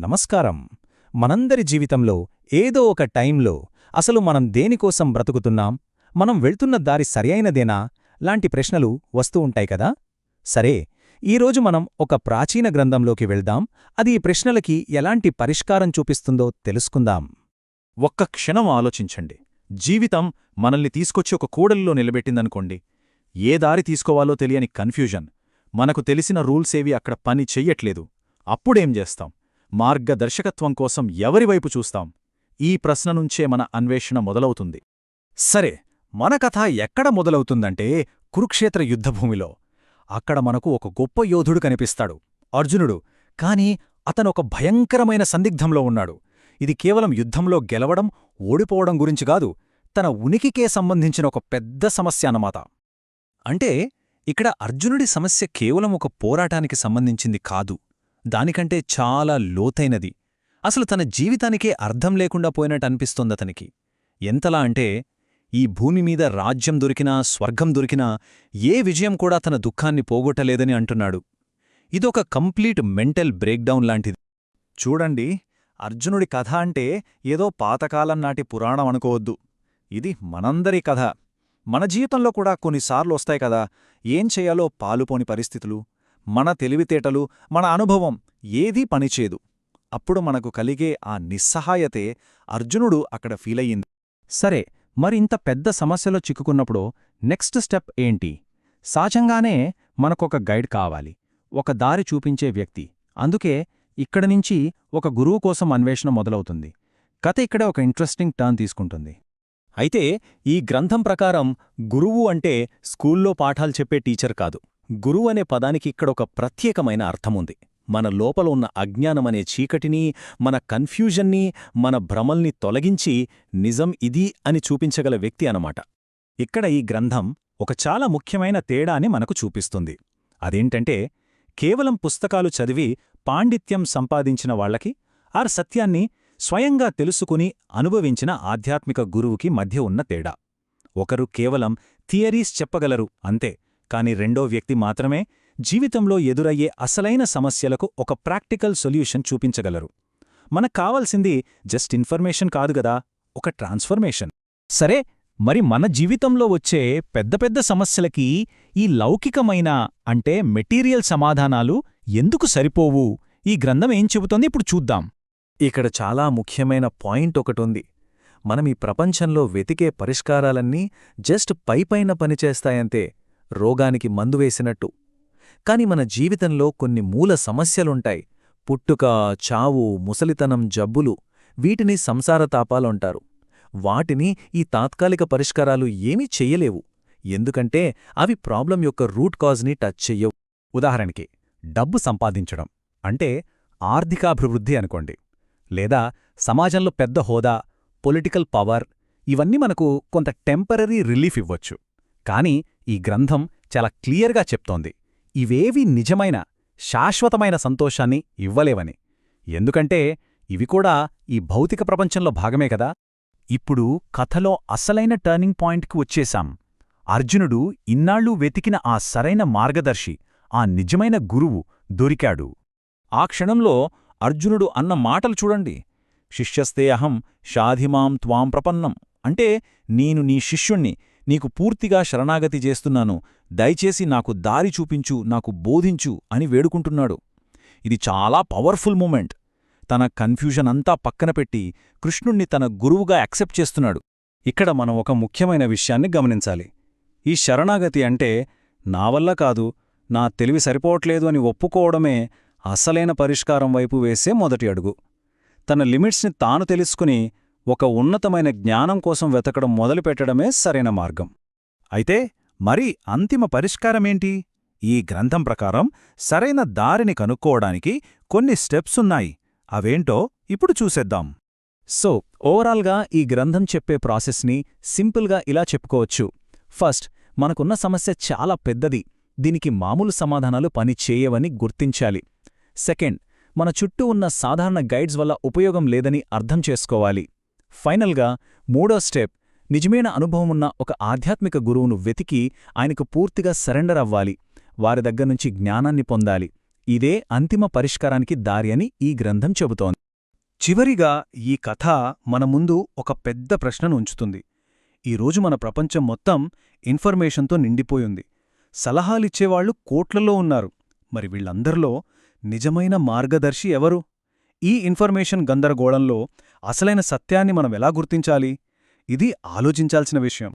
నమస్కారం. మనందరి జీవితంలో ఏదో ఒక టైంలో అసలు మనం దేనికోసం బ్రతుకుతున్నాం, మనం వెళ్తున్న దారి సరియైనదేనా లాంటి ప్రశ్నలు వస్తూ ఉంటాయి కదా. సరే, ఈరోజు మనం ఒక ప్రాచీన గ్రంథంలోకి వెళ్దాం. అది ఈ ప్రశ్నలకి ఎలాంటి పరిష్కారం చూపిస్తుందో తెలుసుకుందాం. ఒక్క క్షణం ఆలోచించండి. జీవితం మనల్ని తీసుకొచ్చి ఒక కూడలిలో నిలబెట్టిందనుకోండి. ఏ దారి తీసుకోవాలో తెలియని కన్ఫ్యూజన్. మనకు తెలిసిన రూల్సేవి అక్కడ పని చెయ్యట్లేదు. అప్పుడేం చేస్తాం? మార్గదర్శకత్వం కోసం ఎవరివైపు చూస్తాం? ఈ ప్రశ్న నుంచే మన అన్వేషణ మొదలవుతుంది. సరే, మన కథ ఎక్కడ మొదలవుతుందంటే కురుక్షేత్ర యుద్ధభూమిలో. అక్కడ మనకు ఒక గొప్ప యోధుడు కనిపిస్తాడు, అర్జునుడు. కాని అతనొక భయంకరమైన సందిగ్ధంలో ఉన్నాడు. ఇది కేవలం యుద్ధంలో గెలవడం, ఓడిపోవడం గురించి కాదు, తన ఉనికికే సంబంధించిన ఒక పెద్ద సమస్య అన్నమాట. అంటే ఇక్కడ అర్జునుడి సమస్య కేవలం ఒక పోరాటానికి సంబంధించింది కాదు, దానికంటే చాలా లోతైనది. అసలు తన జీవితానికే అర్థం లేకుండా పోయినట్టనిపిస్తోందతనికి. ఎంతలా అంటే ఈ భూమిమీద రాజ్యం దొరికినా, స్వర్గం దొరికినా ఏ విజయం కూడా తన దుఃఖాన్ని పోగొట్టలేదని అంటున్నాడు. ఇదొక కంప్లీట్ మెంటల్ బ్రేక్డౌన్ లాంటిది. చూడండి, అర్జునుడి కథ అంటే ఏదో పాతకాలం నాటి పురాణం అనుకోవద్దు. ఇది మనందరి కథ. మన జీవితంలో కూడా కొన్నిసార్లు వస్తాయి కదా, ఏం చెయ్యాలో పాలుపోని పరిస్థితులు. మన తెలివితేటలు, మన అనుభవం ఏదీ పనిచేయదు. అప్పుడు మనకు కలిగే ఆ నిస్సహాయతే అర్జునుడు అక్కడ ఫీలయ్యింది. సరే, మరింత పెద్ద సమస్యలో చిక్కుకున్నప్పుడు నెక్స్ట్ స్టెప్ ఏంటి? సహజంగానే మనకొక గైడ్ కావాలి, ఒక దారి చూపించే వ్యక్తి. అందుకే ఇక్కడనుంచి ఒక గురువు కోసం అన్వేషణ మొదలవుతుంది. కథ ఇక్కడే ఒక ఇంట్రెస్టింగ్ టర్న్ తీసుకుంటుంది. అయితే ఈ గ్రంథం ప్రకారం గురువు అంటే స్కూల్లో పాఠాలు చెప్పే టీచర్ కాదు. గురువు అనే పదానికి ఇక్కడొక ప్రత్యేకమైన అర్థముంది. మన లోపల ఉన్న అజ్ఞానమనే చీకటిని, మన కన్ఫ్యూజన్ని, మన భ్రమల్ని తొలగించి నిజం ఇది అని చూపించగల వ్యక్తి అనమాట. ఇక్కడ ఈ గ్రంథం ఒక చాలా ముఖ్యమైన తేడాని మనకు చూపిస్తుంది. అదేంటంటే, కేవలం పుస్తకాలు చదివి పాండిత్యం సంపాదించిన వాళ్లకి, ఆ సత్యాన్ని స్వయంగా తెలుసుకుని అనుభవించిన ఆధ్యాత్మిక గురువుకి మధ్య ఉన్న తేడా. ఒకరు కేవలం థియరీస్ చెప్పగలరు అంతే, కాని రెండో వ్యక్తి మాత్రమే జీవితంలో ఎదురయ్యే అసలైన సమస్యలకు ఒక ప్రాక్టికల్ సొల్యూషన్ చూపించగలరు. మనకు కావాల్సింది జస్ట్ ఇన్ఫర్మేషన్ కాదుగదా, ఒక ట్రాన్స్ఫర్మేషన్. సరే, మరి మన జీవితంలో వచ్చే పెద్ద పెద్ద సమస్యలకి ఈ లౌకికమైన అంటే మెటీరియల్ సమాధానాలు ఎందుకు సరిపోవు? ఈ గ్రంథం ఏం చెబుతోంది ఇప్పుడు చూద్దాం. ఇక్కడ చాలా ముఖ్యమైన పాయింట్ ఒకటుంది. మనం ఈ ప్రపంచంలో వెతికే పరిష్కారాలన్నీ జస్ట్ పైపైన పనిచేస్తాయంతే, రోగానికి మందు వేసినట్టు. కాని మన జీవితంలో కొన్ని మూల సమస్యలుంటాయి. పుట్టుక, చావు, ముసలితనం, జబ్బులు. వీటిని సంసారతాపాలంటారు. వాటిని ఈ తాత్కాలిక పరిష్కారాలు ఏమీ చెయ్యలేవు. ఎందుకంటే అవి ప్రాబ్లం యొక్క రూట్ కాజ్ని టచ్ చెయ్యవు. ఉదాహరణకి డబ్బు సంపాదించడం అంటే ఆర్థికాభివృద్ధి అనుకోండి, లేదా సమాజంలో పెద్ద హోదా, పొలిటికల్ పవర్. ఇవన్నీ మనకు కొంత టెంపరరీ రిలీఫ్ ఇవ్వొచ్చు. కాని ఈ గ్రంథం చాలా క్లియర్గా చెప్తోంది, ఇవేవీ నిజమైన, శాశ్వతమైన సంతోషాన్ని ఇవ్వలేవని. ఎందుకంటే ఇవి కూడా ఈ భౌతిక ప్రపంచంలో భాగమే కదా. ఇప్పుడు కథలో అసలైన టర్నింగ్ పాయింట్కి వచ్చేశాం. అర్జునుడు ఇన్నాళ్లూ వెతికిన ఆ సరైన మార్గదర్శి, ఆ నిజమైన గురువు దొరికాడు. ఆ క్షణంలో అర్జునుడు అన్న మాటలు చూడండి. శిష్యస్తే అహం షాధిమాం త్వాం ప్రపన్నం. అంటే నేను నీ శిష్యుణ్ణి, నీకు పూర్తిగా శరణాగతి చేస్తున్నాను, దయచేసి నాకు దారి చూపించు, నాకు బోధించు అని వేడుకుంటున్నాడు. ఇది చాలా పవర్ఫుల్ మూమెంట్. తన కన్ఫ్యూజన్ అంతా పక్కన పెట్టి కృష్ణుణ్ణి తన గురువుగా యాక్సెప్ట్ చేస్తున్నాడు. ఇక్కడ మనం ఒక ముఖ్యమైన విషయాన్ని గమనించాలి. ఈ శరణాగతి అంటే నా వల్ల కాదు, నా తెలివి సరిపోవట్లేదు అని ఒప్పుకోవడమే అసలైన పరిష్కారం వైపు వేసే మొదటి అడుగు. తన లిమిట్స్ని తాను తెలుసుకుని ఒక ఉన్నతమైన జ్ఞానం కోసం వెతకడం మొదలుపెట్టడమే సరైన మార్గం. అయితే మరి అంతిమ పరిష్కారమేంటి? ఈ గ్రంథం ప్రకారం సరైన దారిని కనుక్కోవడానికి కొన్ని స్టెప్స్ ఉన్నాయి. అవేంటో ఇప్పుడు చూసేద్దాం. సో ఓవరాల్గా ఈ గ్రంథం చెప్పే ప్రాసెస్ని సింపుల్గా ఇలా చెప్పుకోవచ్చు. ఫస్ట్, మనకున్న సమస్య చాలా పెద్దది, దీనికి మామూలు సమాధానాలు పని చేయవని గుర్తించాలి. సెకండ్, మన చుట్టూ ఉన్న సాధారణ గైడ్స్ వల్ల ఉపయోగం లేదని అర్థం చేసుకోవాలి. ఫైనల్గా మూడో స్టెప్, నిజమైన అనుభవమున్న ఒక ఆధ్యాత్మిక గురువును వెతికి ఆయనకు పూర్తిగా సరెండర్ అవ్వాలి, వారి దగ్గర్నుంచి జ్ఞానాన్ని పొందాలి. ఇదే అంతిమ పరిష్కారానికి దారి అని ఈ గ్రంథం చెబుతోంది. చివరిగా ఈ కథ మన ముందు ఒక పెద్ద ప్రశ్నను ఉంచుతుంది. ఈరోజు మన ప్రపంచం మొత్తం ఇన్ఫర్మేషన్తో నిండిపోయింది. సలహాలిచ్చేవాళ్లు కోట్లలో ఉన్నారు. మరి వీళ్లందరిలో నిజమైన మార్గదర్శి ఎవరు? ఈ ఇన్ఫర్మేషన్ గందరగోళంలో అసలైన సత్యాన్ని మనమెలా గుర్తించాలి? ఇది ఆలోచించాల్సిన విషయం.